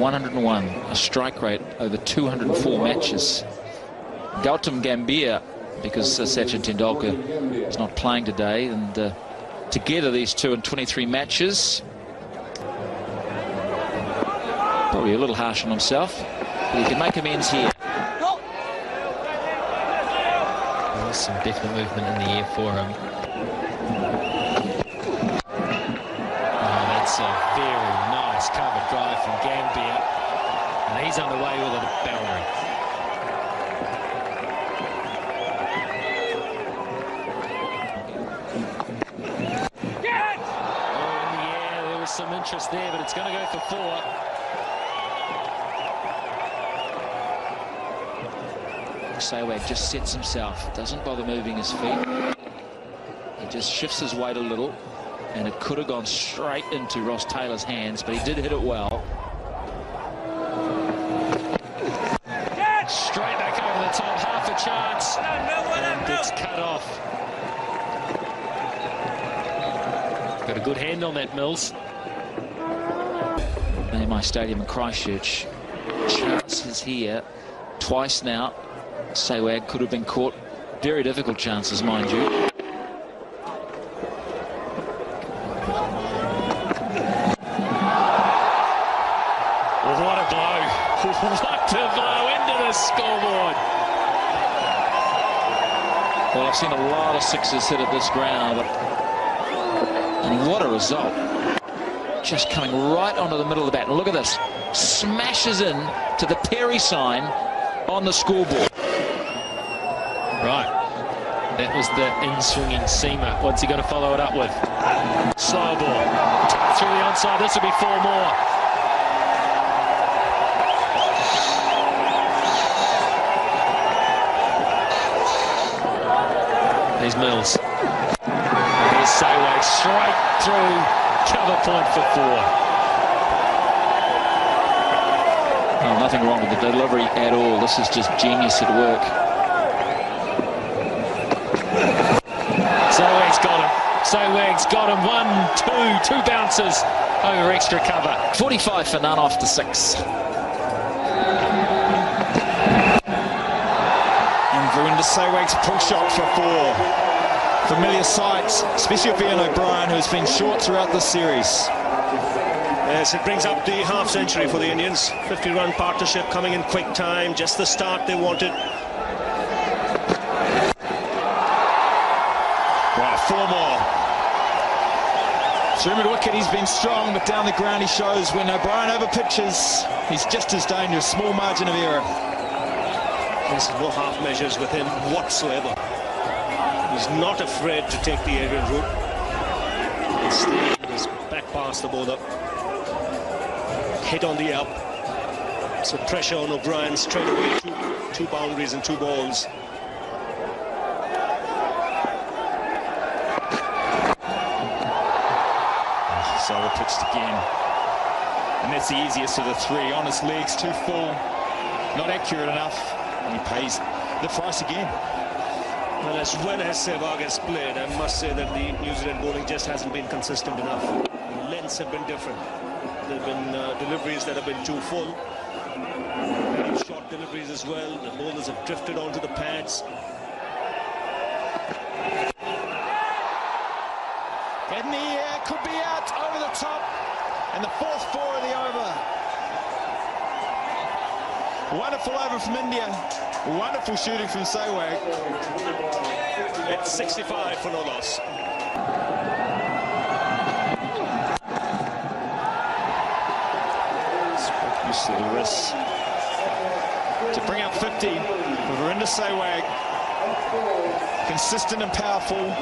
101, a strike rate over 204 matches. Gautam Gambhir, because Sachin Tendulkar is not playing today, and together these two in 23 matches. Probably a little harsh on himself, but he can make amends here. There's some definite movement in the air for him. Oh, that's a very nice cover drive from Gambhir, and he's underway with a boundary. Oh, in the air, there was some interest there, but it's going to go for 4. Sehwag just sets himself, doesn't bother moving his feet. He just shifts his weight a little, and it could have gone straight into Ross Taylor's hands, but he did hit it well. Straight back over the top, half a chance, and it's cut off. Got a good hand on that, Mills. In my stadium in Christchurch, chances here, twice now. Sehwag could have been caught. Very difficult chances, mind you. What a blow. What a blow into the scoreboard. Well, I've seen a lot of sixes hit at this ground, and what a result. Just coming right onto the middle of the bat. And look at this. Smashes in to the Perry sign on the scoreboard. Right, that was the in-swinging seamer. What's he going to follow it up with? Slow ball. Through the onside, this will be 4 more. There's Mills. Here's Sehwag straight through, cover point for 4. Oh, nothing wrong with the delivery at all. This is just genius at work. Sehwag's got him. Sehwag's got him. 1, 2 bounces over extra cover. 45 for none after 6. And Verinda Sehwag's pull shot for 4. Familiar sights, especially for Ian O'Brien, who's been short throughout this series. Yes, it brings up the half century for the Indians. 50-run partnership coming in quick time. Just the start they wanted. Wow, 4 more. Through mid-wicket, he's been strong, but down the ground he shows when O'Brien over-pitches, he's just as dangerous. Small margin of error. There's no half measures with him whatsoever. He's not afraid to take the aerial route. He's back past the bowler. Hit on the up. So pressure on O'Brien straight away. Two boundaries and 2 balls. So pitched again. And that's the easiest of the 3. On his legs, too full. Not accurate enough. And he pays the price again. Well, as well as Sehwag has played, I must say that the New Zealand bowling just hasn't been consistent enough. The lengths have been different. There have been deliveries that have been too full. Very short deliveries as well. The bowlers have drifted onto the pads. In the air, could be out over the top. And the 4th 4 of the over. Wonderful over from India. Wonderful shooting from Sehwag. It's 65 for no loss. Used to the wrists. To bring up 50 for Verinda Sehwag. Consistent and powerful.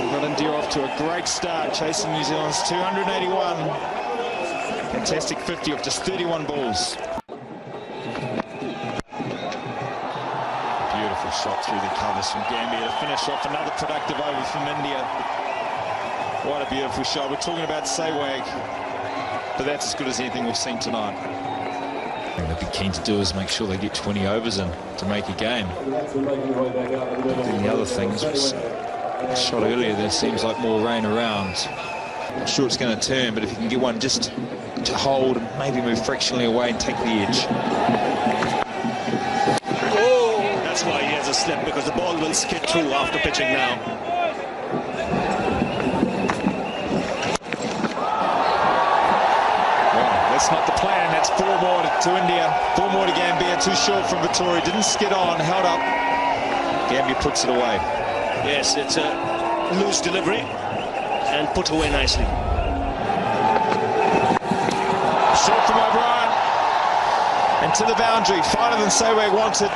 We've got India off to a great start, chasing New Zealand's 281. Fantastic 50 off just 31 balls. Beautiful shot through the covers from Gambhir to finish off another productive over from India. What a beautiful shot. We're talking about Sehwag, but that's as good as anything we've seen tonight. What they'd be keen to do is make sure they get 20 overs in to make a game. And the other things was a shot earlier, there seems like more rain around. Not sure it's going to turn, but if you can get one just to hold and maybe move fractionally away and take the edge. Oh, that's why he has a slip, because the ball will skid through after pitching now. Well, that's not the plan. That's 4 more to India, 4 more to Gambia. Too short from Vittori. Didn't skid on, held up. Gambia puts it away. Yes, it's a loose delivery and put away nicely. Short from O'Brien. And to the boundary. Finer than Sehwag wanted.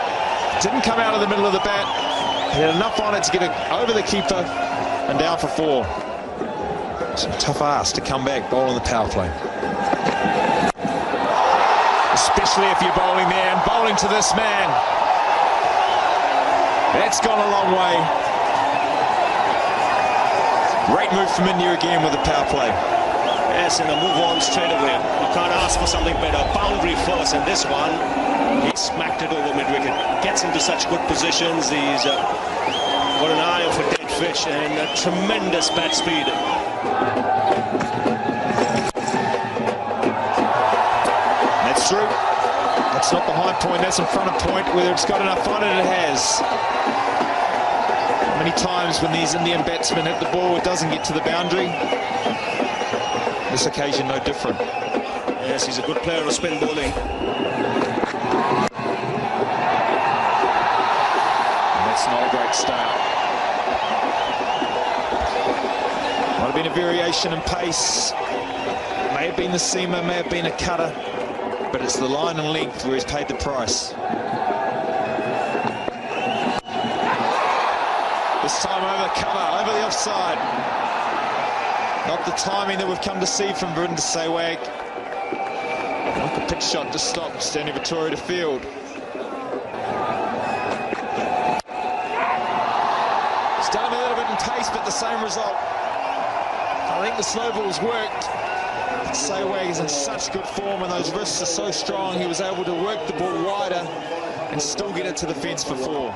Didn't come out of the middle of the bat. He had enough on it to get it over the keeper and down for 4. It's a tough ask to come back, bowl on the power play. Especially if you're bowling there and bowling to this man. That's gone a long way. Great move from India again with the power play. Yes, and a move on straight away. You can't ask for something better. Boundary first, and this one, he smacked it over mid-wicket. Gets into such good positions. He's got an eye for dead fish and a tremendous bat speed. That's through. That's not behind point, that's in front of point. Whether it's got enough on it, it has. Many times when these Indian batsmen hit the ball, it doesn't get to the boundary. This occasion, no different. Yes, he's a good player of spin bowling. And that's not a great start. Might have been a variation in pace. May have been the seamer, may have been a cutter. But it's the line and length where he's paid the price. This time over the cover, over the offside. Not the timing that we've come to see from Sehwag. Like a pitch shot to stop Stanley Vittori to field. It's done a little bit in pace, but the same result. I think the slow ball's worked. Sehwag is in such good form and those wrists are so strong, he was able to work the ball wider and still get it to the fence for 4.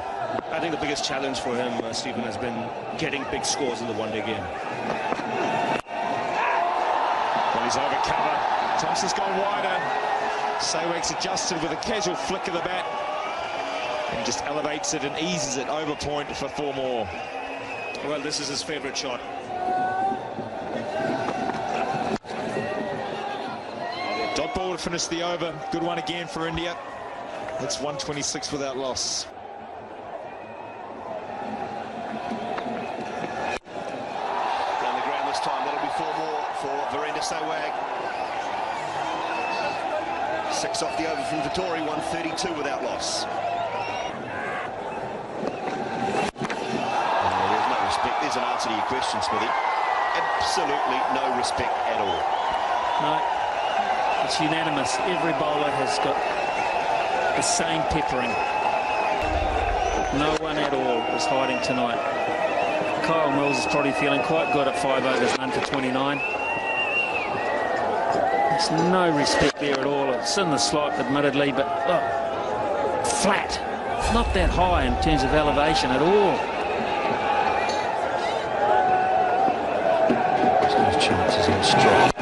I think the biggest challenge for him, Stephen, has been getting big scores in the one-day game. Well, he's over cover. Thompson's gone wider. Sehwag's adjusted with a casual flick of the bat and just elevates it and eases it over point for 4 more. Well, this is his favourite shot. Dot ball to finish the over. Good one again for India. It's 126 without loss. Down the ground this time. That'll be 4 more for Sehwag. 6 off the over from Vittori. 132 without loss. There's no respect. There's an answer to your question, Smithy. Absolutely no respect at all. No. It's unanimous. Every bowler has got the same peppering. No one at all is hiding tonight. Kyle Mills is probably feeling quite good at 5 overs, none for 29. There's no respect there at all. It's in the slot, admittedly, but look, flat. Not that high in terms of elevation at all. There's no chances in straight.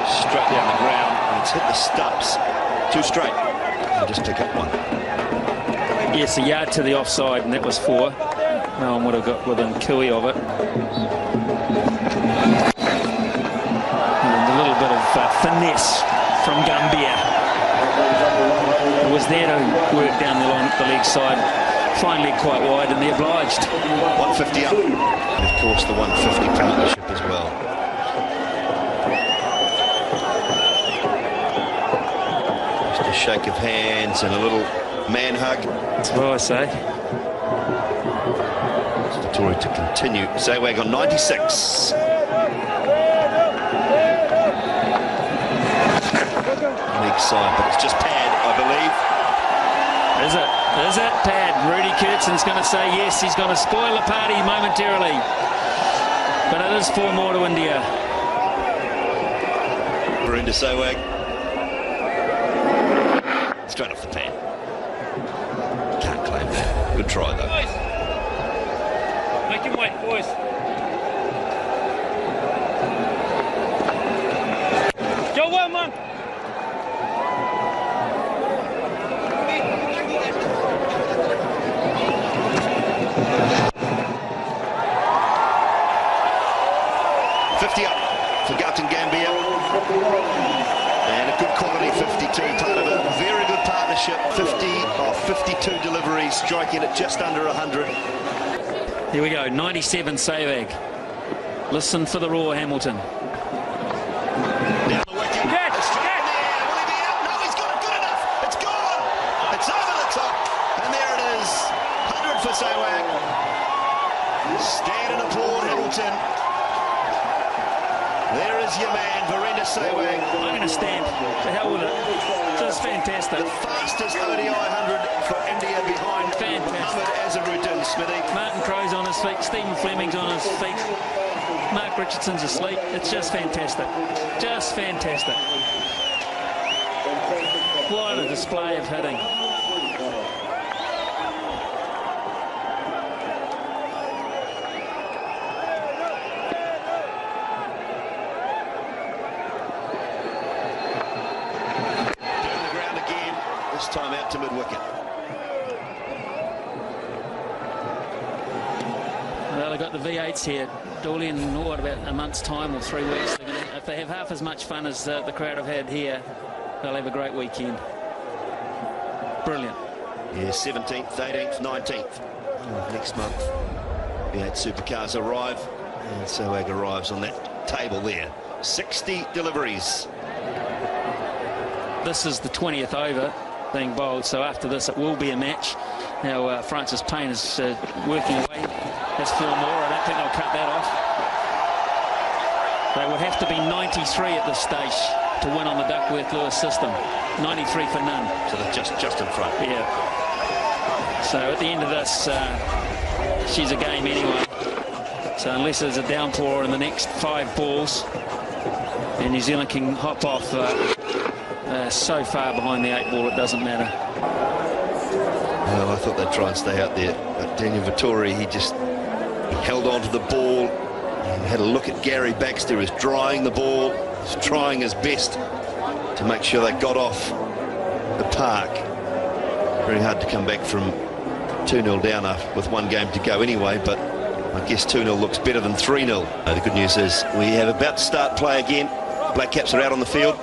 Straight down the ground, and it's hit the stumps. 2 straight. And just pick up 1. Yes, a yard to the offside, and that was 4. No one would have got within cooey of it. And a little bit of finesse from Gambia. It was there to work down the leg side. Finally quite wide, and they're obliged. 150 up. And of course, the 150 partnership as well. Just a shake of hands and a little man hug. That's what I say. Vittori to continue. Sehwag on 96. Leg side, but it's just pad, I believe. Is it? Is it pad? Rudy Kirtson's going to say yes. He's going to spoil the party momentarily. But it is 4 more to India. We're into Sehwag. Straight off the pad. Can't claim that. Good try, though. Make him wait, boys. Go! Go one, man. Up for Gutton Gambia, and a good quality 52, part of a very good partnership. 50 of 52 deliveries, striking at just under 100. Here we go, 97 Sehwag. Listen for the roar, Hamilton. Down the wicket. Will he be out? No, he's got it. Good enough. It's gone. It's over the top, and there it is. 100 for Sehwag. Stand and applaud, Hamilton. There is your man, Virendra Sehwag. I'm going to stand. The hell with it. Just fantastic. The fastest ODI 100 for India behind Mohammad Azharuddin, Smithy. Martin Crowe's on his feet. Stephen Fleming's on his feet. Mark Richardson's asleep. It's just fantastic. Just fantastic. What a display of hitting. This time out to mid-wicket. Well, they've got the V8s here. Dooley in what, about a month's time or 3 weeks. If they have half as much fun as the crowd have had here, they'll have a great weekend. Brilliant. Yeah, 17th, 18th, 19th. Next month, V8 supercars arrive, and Sehwag arrives on that table there. 60 deliveries. This is the 20th over being bowled, so after this it will be a match. Now Francis Payne is working away. Has 4 more. I don't think they'll cut that off. They would have to be 93 at this stage to win on the Duckworth-Lewis system. 93 for none. So they're just in front. Yeah. So at the end of this, she's a game anyway. So unless there's a downpour in the next 5 balls, and New Zealand can hop off so far behind the 8 ball, it doesn't matter. Well, I thought they'd try and stay out there, but Daniel Vettori, he held on to the ball and had a look at Gary Baxter, who was drying the ball, was trying his best to make sure they got off the park. Very hard to come back from 2-0 down with 1 game to go anyway, but I guess 2-0 looks better than 3-0. The good news is we have about to start play again. Black Caps are out on the field.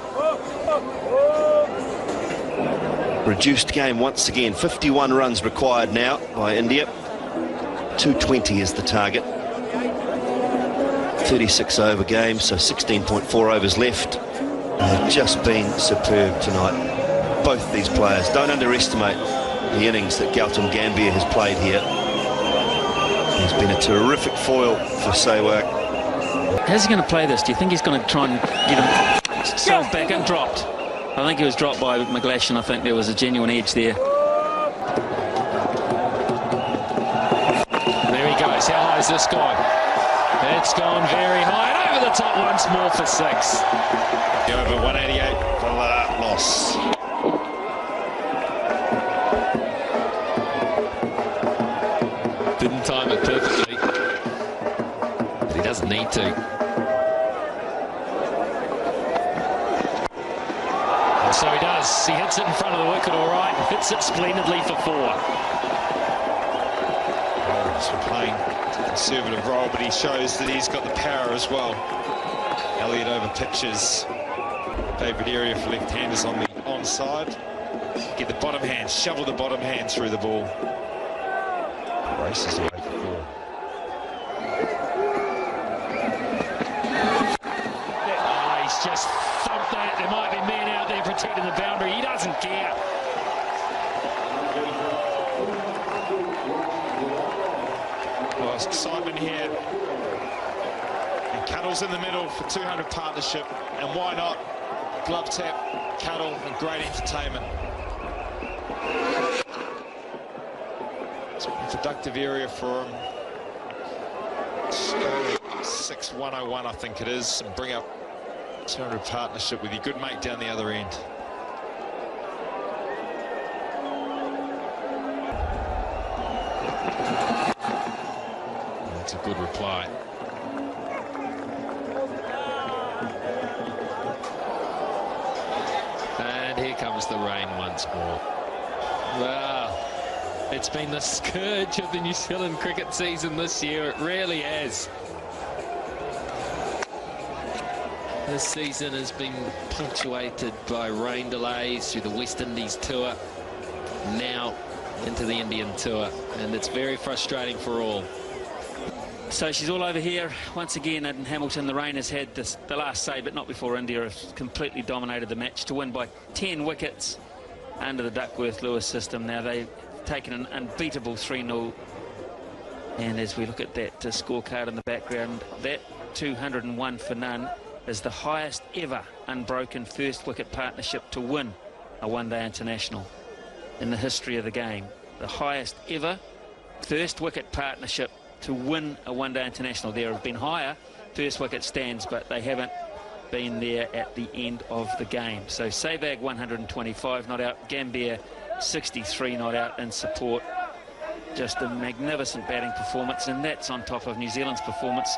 Reduced game once again. 51 runs required now by India. 220 is the target. 36 over game, so 16.4 overs left. They've just been superb tonight, both these players. Don't underestimate the innings that Gautam Gambhir has played here. He's been a terrific foil for Sehwag. How's he going to play this? Do you think he's going to try and get himself back and dropped? I think he was dropped by McGlash, and I think there was a genuine edge there. There he goes. How high is this gone? It's gone very high and over the top once more for 6. Over 188 for that loss. Didn't time it perfectly, but he doesn't need to. So he does. He hits it in front of the wicket all right. Hits it splendidly for 4. He's playing a conservative role, but he shows that he's got the power as well. Elliott over pitches. Favourite area for left-handers on the onside. Get the bottom hand, shovel the bottom hand through the ball. Races away for 4. He's just thumped that. There might be men out there protecting the boundary. He doesn't care. Well, it's excitement here. And Cuddle's in the middle for 200 partnership. And why not? Glove tap, Cuddle, and great entertainment. It's a productive area for him. 6-101, I think it is. And bring up 200 partnership with your good mate down the other end. That's a good reply. And here comes the rain once more. Wow. It's been the scourge of the New Zealand cricket season this year. It really has. This season has been punctuated by rain delays through the West Indies tour, now into the Indian tour, and it's very frustrating for all. So she's all over here once again in Hamilton. The rain has had the last say, but not before India have completely dominated the match to win by 10 wickets under the Duckworth-Lewis system. Now they've taken an unbeatable 3-0, and as we look at that scorecard in the background, that 201 for none is the highest ever unbroken first wicket partnership to win a one-day international in the history of the game. The highest ever first wicket partnership to win a one-day international. There have been higher first wicket stands, but they haven't been there at the end of the game. So Sehwag 125 not out, Gambia 63 not out in support. Just a magnificent batting performance, and that's on top of New Zealand's performance.